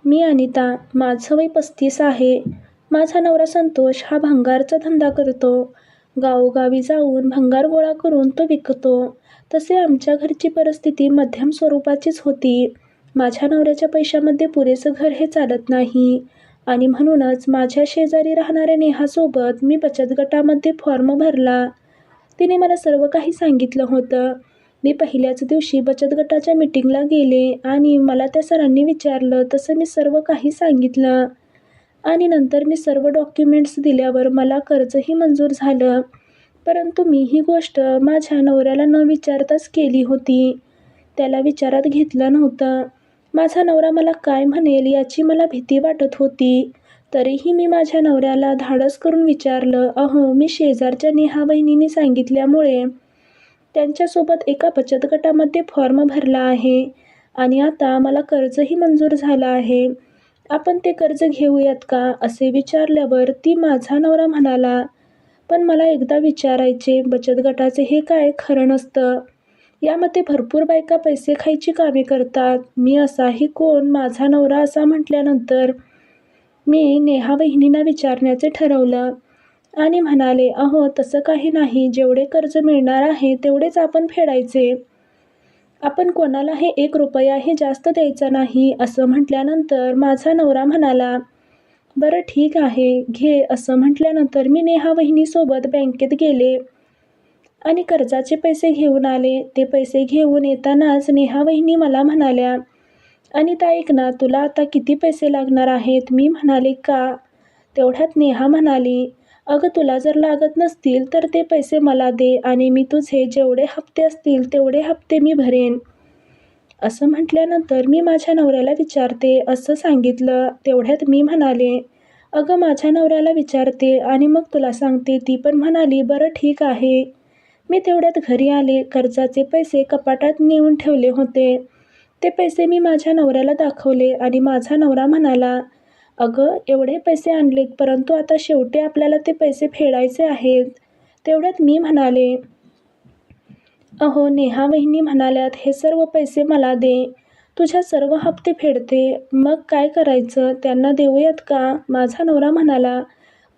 मी अनिता. माझं वय 35 आहे. माझा नवरा संतोष हा भंगारचा धंदा करतो. गावोगावी जाऊन भंगार गोळा करून तो विकतो. तसे आमच्या घरची परिस्थिती मध्यम स्वरूपाचीच होती. माझ्या नवऱ्याच्या पैशामध्ये पुरेसं घर हे चालत नाही आणि म्हणूनच माझ्या शेजारी राहणाऱ्या नेहासोबत मी बचत गटामध्ये फॉर्म भरला. तिने मला सर्व काही सांगितलं होतं. मी पहिल्याच दिवशी बचत गटाच्या मीटिंगला गेले आणि मला त्या सरांनी विचारलं तसं मी सर्व काही सांगितलं आणि नंतर मी सर्व डॉक्युमेंट्स दिल्यावर मला कर्जही मंजूर झालं. परंतु मी ही गोष्ट माझ्या नवऱ्याला न विचारताच केली होती. त्याला विचारात घेतलं नव्हतं. माझा नवरा मला काय म्हणेल याची मला भीती वाटत होती. तरीही मी माझ्या नवऱ्याला धाडस करून विचारलं, अहो मी शेजारच्या नेहा वहिनींनी सांगितल्यामुळे त्यांच्यासोबत एका बचत गटामध्ये फॉर्म भरला आहे आणि आता मला कर्जही मंजूर झालं आहे. आपण ते कर्ज घेऊयात का असे विचारल्यावर माझा नवरा म्हणाला, पण मला एकदा विचारायचे, बचत गटाचे हे काय खरं नसतं. यामध्ये भरपूर बायका पैसे खायची कामे करतात. मी असाही कोण? माझा नवरा असा म्हटल्यानंतर मी नेहा वहिनींना विचारण्याचे ठरवलं आणि म्हणाले, अहो तसं काही नाही, जेवढे कर्ज मिळणार आहे तेवढेच आपण फेडायचे. आपण कोणालाही 1 रुपयाही जास्त द्यायचा नाही असं म्हटल्यानंतर माझा नवरा म्हणाला, बरं ठीक आहे घे. असं म्हटल्यानंतर मी नेहा वहिनीसोबत बँकेत गेले आणि कर्जाचे पैसे घेऊन आले. ते पैसे घेऊन येतानाच नेहा वहिनी मला म्हणाल्या, अनिता ऐक ना, तुला आता किती पैसे लागणार आहेत? मी म्हणाले का? तेवढ्यात नेहा म्हणाली, अगं तुला जर लागत नसतील तर ते पैसे मला दे आणि मी तुझे जेवढे हप्ते असतील तेवढे हप्ते मी भरेन. असं म्हटल्यानंतर मी माझ्या नवऱ्याला विचारते असं सांगितलं. तेवढ्यात मी म्हणाले, अगं माझ्या नवऱ्याला विचारते आणि मग तुला सांगते. ती पण म्हणाली, बरं ठीक आहे. मी तेवढ्यात घरी आले. कर्जाचे पैसे कपाटात नेऊन ठेवले होते. ते पैसे मी माझ्या नवऱ्याला दाखवले आणि माझा नवरा म्हणाला, अगं एवढे पैसे आणलेत परंतु आता शेवटी आपल्याला ते पैसे फेडायचे आहेत. तेवढ्यात मी म्हणाले, अहो नेहा वहिनी म्हणाल्यात हे सर्व पैसे मला दे, तुझ्या सर्व हप्ते फेडते. मग काय करायचं? त्यांना देऊयात का? माझा नवरा म्हणाला,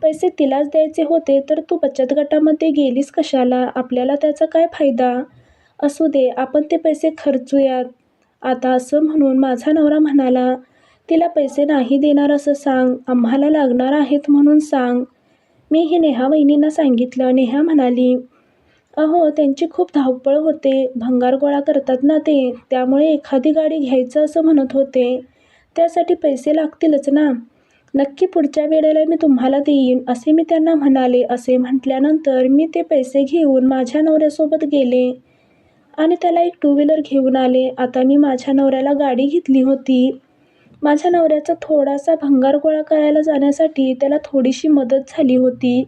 पैसे तिलाच द्यायचे होते तर तू बचत गटामध्ये गेलीस कशाला? आपल्याला त्याचा काय फायदा? असू दे, आपण ते पैसे खर्चूयात. आता असं म्हणून माझा नवरा म्हणाला, तिला पैसे नाही देणार असं सांग, आम्हाला लागणार आहेत म्हणून सांग. मी हे नेहा वहिनींना सांगितलं. नेहा म्हणाली, अहो त्यांची खूप धावपळ होते, भंगार गोळा करतात ना ते, त्यामुळे एखादी गाडी घ्यायचं असं म्हणत होते. त्यासाठी पैसे लागतीलच ना. नक्की पुढच्या वेळेला मी तुम्हाला देईन असे मी त्यांना म्हणाले. असे म्हटल्यानंतर मी ते पैसे घेऊन माझ्या नवऱ्यासोबत गेले आणि त्याला एक 2 व्हीलर घेऊन आले. आता मी माझ्या नवऱ्याला गाडी घेतली होती. माझ्या नवऱ्याचा थोडासा भंगार गोळा करायला जाण्यासाठी त्याला थोडीशी मदत झाली होती.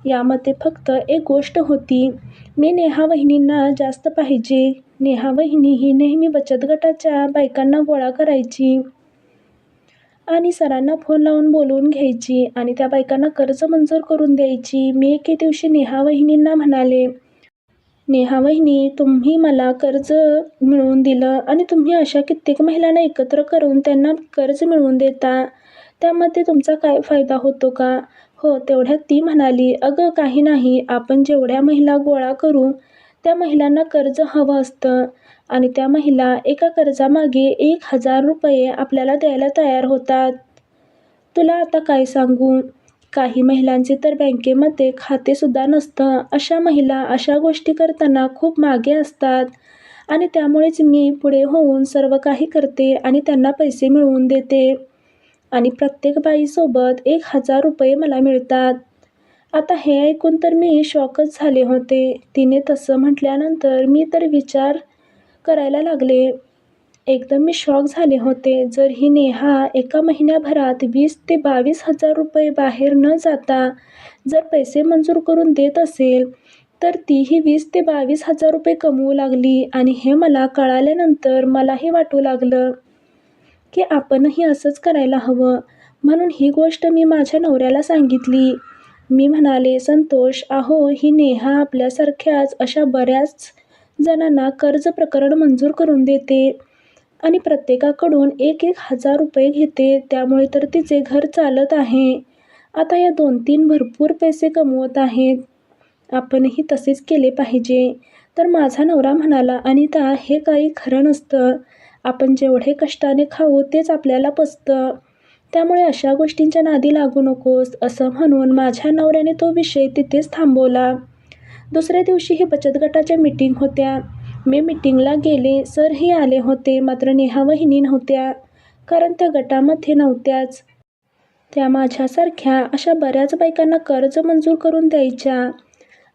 यामध्ये फक्त एक गोष्ट होती, मी नेहा वहिनींना जास्त पाहिजे. नेहा वहिनी ही नेहमी बचत गटाच्या बायकांना गोळा करायची आणि सरांना फोन लावून बोलवून घ्यायची आणि त्या बायकांना कर्ज मंजूर करून द्यायची. मी एके दिवशी नेहा वहिनींना म्हणाले, नेहा वहिनी तुम्ही मला कर्ज मिळवून दिलं आणि तुम्ही अशा कित्येक महिलांना एकत्र करून त्यांना कर्ज मिळवून देता, त्यामध्ये तुमचा काय फायदा होतो का? हो. तेवढ्यात ती म्हणाली, अगं काही नाही, आपण जेवढ्या महिला गोळा करू त्या महिलांना कर्ज हवं असतं आणि त्या महिला एका कर्जामागे 1,000 रुपये आपल्याला द्यायला तयार होतात. तुला आता काय सांगू, काही महिलांचे तर बँकेमध्ये खातेसुद्धा नसतं. अशा महिला अशा गोष्टी करताना खूप मागे असतात आणि त्यामुळेच मी पुढे होऊन सर्व काही करते आणि त्यांना पैसे मिळवून देते आणि प्रत्येक बाईसोबत 1,000 रुपये मला मिळतात. आता हे ऐकून तर मी शॉकच झाले होते. तिने तसं म्हटल्यानंतर मी तर विचार करायला लागले. एकदम मी शॉक झाले होते. जर ही नेहा एका महिन्याभरात 20,000 ते 22,000 रुपये बाहेर न जाता जर पैसे मंजूर करून देत असेल तर तीही 20,000 ते 22,000 रुपये कमवू लागली आणि हे मला कळाल्यानंतर मलाही वाटू लागलं की आपणही असंच करायला हवं. म्हणून ही गोष्ट मी माझ्या नवऱ्याला सांगितली. मी म्हणाले, संतोष, अहो ही नेहा आपल्यासारख्याच अशा बऱ्याच जणांना कर्ज प्रकरण मंजूर करून देते. आणि प्रत्येकाकडून 1,000 रुपये घेते. त्यामुळे तर तिचे घर चालत आहे. आता या 2-3 भरपूर पैसे कमवत आहेत. आपणही तसेच केले पाहिजे. तर माझा नवरा म्हणाला, "अनिता, हे काही खरं नसतं. आपण जेवढे कष्टाने खाऊ तेच आपल्याला पचतं. त्यामुळे अशा गोष्टींच्या नादी लागू नकोस." असं म्हणून माझ्या नवऱ्याने तो विषय तिथेच थांबवला. दुसऱ्या दिवशीही बचत गटाच्या मीटिंग होत्या. मी मीटिंगला गेले. सरही आले होते. मात्र नेहा वहिनी नव्हत्या. कारण त्या गटामध्ये नव्हत्याच. त्या माझ्यासारख्या अशा बऱ्याच बायकांना कर्ज मंजूर करून द्यायच्या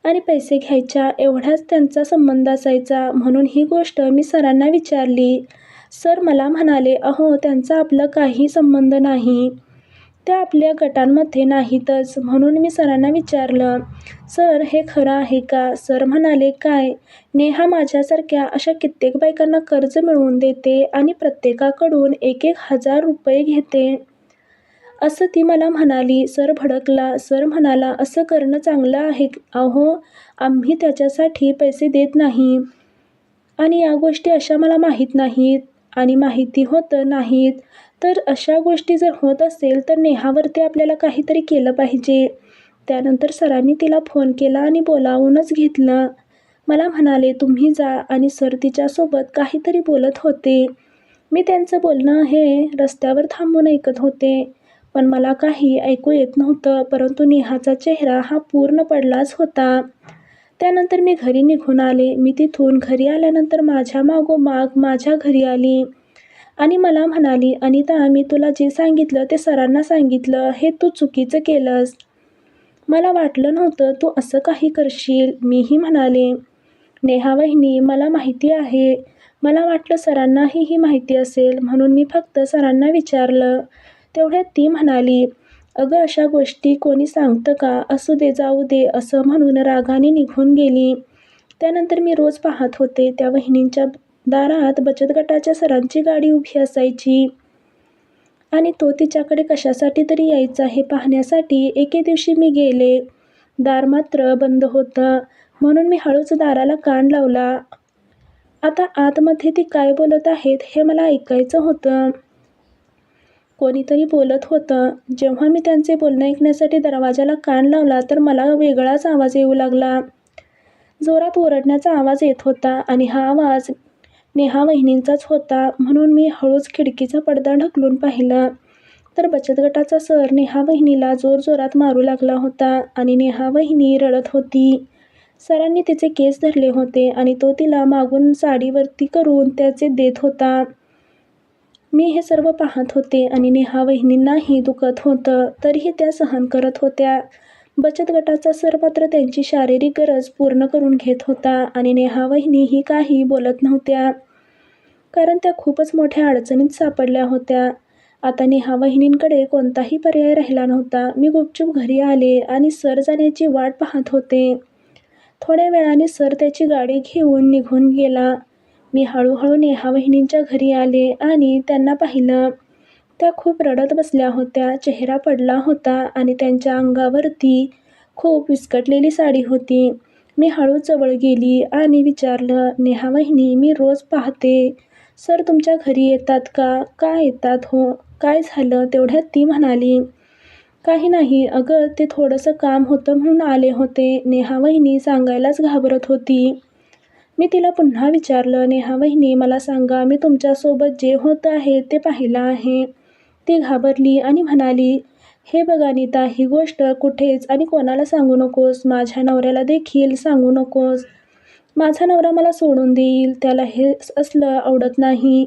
आणि पैसे घ्यायच्या एवढाच त्यांचा संबंध असायचा. म्हणून ही गोष्ट मी सरांना विचारली. सर मला म्हणाले, "अहो, त्यांचा आपला काही संबंध नाही. त्या आपल्या गटांमध्ये नाहीतच." म्हणून मी सरांना विचारलं, "सर, हे खरं आहे का?" सर म्हणाले, "काय? नेहा माझ्यासारख्या अशा कित्येक बायकांना कर्ज मिळवून देते आणि प्रत्येकाकडून 1,000 रुपये घेते." असं ती मला म्हणाली. सर भडकला. सर म्हणाला, "असं करणं चांगलं आहे? अहो, आम्ही त्याच्यासाठी पैसे देत नाही आणि या गोष्टी अशा मला माहीत नाहीत आणि माहिती होतं नाहीत. तर अशा गोष्टी जर होत असेल तर नेहावरती आपल्याला काहीतरी केलं पाहिजे." त्यानंतर सरांनी तिला फोन केला आणि बोलावूनच घेतलं. मला म्हणाले, "तुम्ही जा." आणि सर तिच्यासोबत काहीतरी बोलत होते. मी त्यांचं बोलणं हे रस्त्यावर थांबून ऐकत होते. पण मला काही ऐकू येत नव्हतं. परंतु नेहाचा चेहरा हा पूर्ण पडलाच होता. त्यानंतर मी घरी निघून आले. मी तिथून घरी आल्यानंतर माझ्या मागोमाग माझ्या घरी आली आणि मला म्हणाली, "अनिता, मी तुला जे सांगितलं ते सरांना सांगितलं. हे तू चुकीचं केलंस. मला वाटलं नव्हतं तू असं काही करशील." मीही म्हणाले, "नेहा वहिनी, मला माहिती आहे. मला वाटलं सरांनाही ही माहिती असेल म्हणून मी फक्त सरांना विचारलं." तेवढ्यात ती म्हणाली, "अगं, अशा गोष्टी कोणी सांगतं का? असू दे, जाऊ दे." असं म्हणून रागाने निघून गेली. त्यानंतर मी रोज पाहत होते त्या वहिनींच्या दारात बचत गटाच्या सरांची गाडी उभी असायची आणि तो तिच्याकडे कशासाठी तरी यायचा हे पाहण्यासाठी एके दिवशी मी गेले. दार मात्र बंद होतं. म्हणून मी हळूच दाराला कान लावला. आता आतमध्ये ती काय बोलत आहेत हे मला ऐकायचं होतं. कोणीतरी बोलत होतं. जेव्हा मी त्यांचे बोलणं ऐकण्यासाठी दरवाजाला कान लावला तर मला वेगळाच आवाज येऊ लागला. जोरात ओरडण्याचा आवाज येत होता आणि हा आवाज नेहा वहिनींचाच होता. म्हणून मी हळूच खिडकीचा पडदा ढकलून पाहिलं तर बचत गटाचा सर नेहा वहिनीला जोरजोरात मारू लागला होता आणि नेहा वहिनी रडत होती. सरांनी तिचे केस धरले होते आणि तो तिला मागून साडीवरती करून त्याचे देत होता. मी हे सर्व पाहत होते आणि नेहा वहिनींनाही दुखत होतं. तरीही त्या सहन करत होत्या. बचत गटाचा सर मात्र त्यांची शारीरिक गरज पूर्ण करून घेत होता आणि नेहा वहिनीही काही बोलत नव्हत्या. कारण त्या खूपच मोठ्या अडचणीत सापडल्या होत्या. आता नेहा वहिनींकडे कोणताही पर्याय राहिला नव्हता. मी गुपचूप घरी आले आणि सर जाण्याची वाट पाहत होते. थोड्या वेळाने सर त्याची गाडी घेऊन निघून गेला. मी हळूहळू नेहा वहिनींच्या घरी आले आणि त्यांना पाहिलं. त्या खूप रडत बसल्या होत्या. चेहरा पडला होता आणि त्यांच्या अंगावरती खूप विस्कटलेली साडी होती. मी हळूच जवळ गेली आणि विचारलं, "नेहा वहिनी, मी रोज पाहते. सर तुमच्या घरी येतात का? का येतात हो? काय झालं?" तेवढ्यात ती म्हणाली, "काही नाही. अगं, ते थोडंसं काम होतं म्हणून आले होते." नेहा वहिनी सांगायलाच घाबरत होती. मी तिला पुन्हा विचारलं, "नेहा वहिनी, मला सांगा, मी तुमच्यासोबत जे होत आहे ते पाहिलं आहे." ती घाबरली आणि म्हणाली, "हे बघ अनिता, ही गोष्ट कुठेच आणि कोणाला सांगू नकोस. माझ्या नवऱ्याला देखील सांगू नकोस. माझा नवरा मला सोडून देईल. त्याला हे असलं आवडत नाही."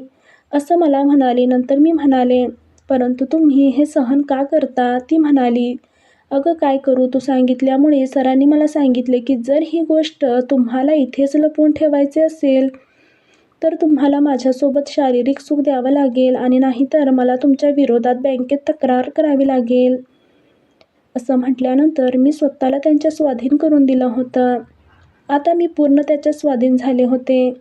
असं मला म्हणाली. नंतर मी म्हणाले, "परंतु तुम्ही हे सहन का करता?" ती म्हणाली, "अगं, काय करू? तू सांगितल्यामुळे सरांनी मला सांगितले की जर ही गोष्ट तुम्हाला इथेच लपवून ठेवायची असेल तर तुम्हाला माझ्यासोबत शारीरिक सुख द्यावं लागेल आणि नाहीतर मला तुमच्या विरोधात बँकेत तक्रार करावी लागेल." असं म्हटल्यानंतर मी स्वतःला त्यांच्या स्वाधीन करून दिलं होतं. आता मी पूर्ण त्याच्या स्वाधीन झाले होते.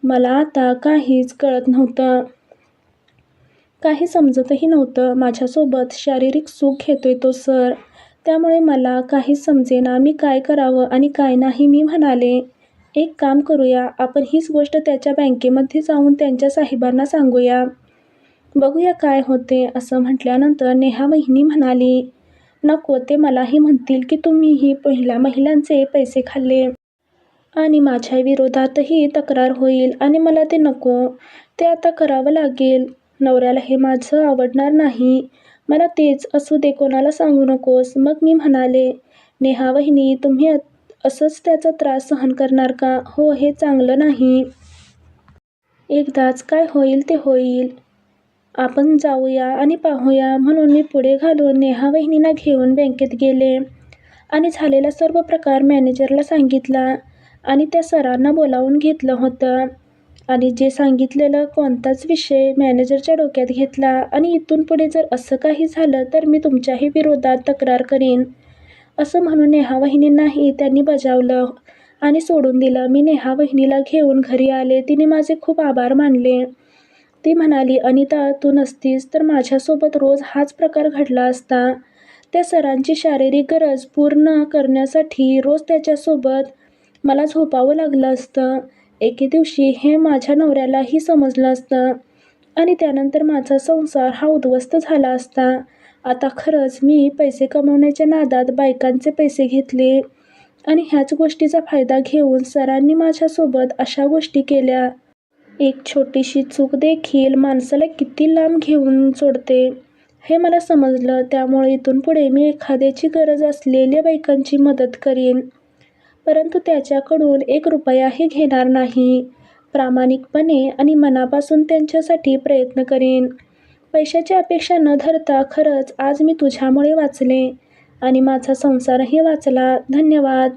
मला आता काहीच कळत नव्हतं. काही समजतही नव्हतं. माझ्यासोबत शारीरिक सुख घेतोय तो सर. त्यामुळे मला काहीच समजेना मी काय करावं आणि काय नाही. मी म्हणाले, एक काम करूया, आपण हीच गोष्ट त्याच्या बँकेमध्ये जाऊन त्यांच्या साहेबांना सांगूया. बघूया काय होते. असं म्हटल्यानंतर नेहा वहिनी म्हणाली, नको, ते मलाही म्हणतील की तुम्हीही महिलांचे पैसे खाल्ले आणि माझ्या विरोधातही तक्रार होईल आणि मला ते नको. ते आता करावं लागेल. नवऱ्याला हे माझं आवडणार नाही. मला तेच असू दे, कोणाला सांगू नकोस. मग मी म्हणाले, नेहा वहिनी, तुम्ही असंच त्याचा त्रास सहन करणार का? हो, हे चांगलं नाही. एकदाच काय होईल ते होईल. आपण जाऊया आणि पाहूया. म्हणून मी पुढे घालून नेहा वहिनींना घेऊन बँकेत गेले आणि झालेला सर्व प्रकार मॅनेजरला सांगितला आणि त्या सरांना बोलावून घेतलं होतं आणि जे सांगितलेलं कोणताच विषय मॅनेजरच्या डोक्यात घेतला आणि इथून पुढे जर असं काही झालं तर मी तुमच्याही विरोधात तक्रार करीन, असं म्हणून नेहा वहिनींनाही त्यांनी बजावलं आणि सोडून दिलं. मी नेहा वहिनीला घेऊन घरी आले. तिने माझे खूप आभार मानले. ती म्हणाली, अनिता, तू नसतीस तर माझ्यासोबत रोज हाच प्रकार घडला असता. त्या सरांची शारीरिक गरज पूर्ण करण्यासाठी रोज त्याच्यासोबत मला झोपावं लागलं असतं. एके दिवशी हे माझ्या नवऱ्यालाही समजलं असतं आणि त्यानंतर माझा संसार हा उद्ध्वस्त झाला असता. आता खरंच मी पैसे कमवण्याच्या नादात बायकांचे पैसे घेतले आणि ह्याच गोष्टीचा फायदा घेऊन सरांनी माझ्यासोबत अशा गोष्टी केल्या. एक छोटीशी चूक देखील माणसाला किती लांब घेऊन सोडते हे मला समजलं. त्यामुळे इथून पुढे मी एखाद्याची गरज असलेल्या बायकांची मदत करीन, परंतु त्याच्याकडून 1 रुपयाही घेणार नाही. प्रामाणिकपणे आणि मनापासून त्यांच्यासाठी प्रयत्न करीन. पैशाची अपेक्षा न धरता खरंच आज मी तुझ्यामुळे वाचले आणि माझा संसारही वाचला. धन्यवाद.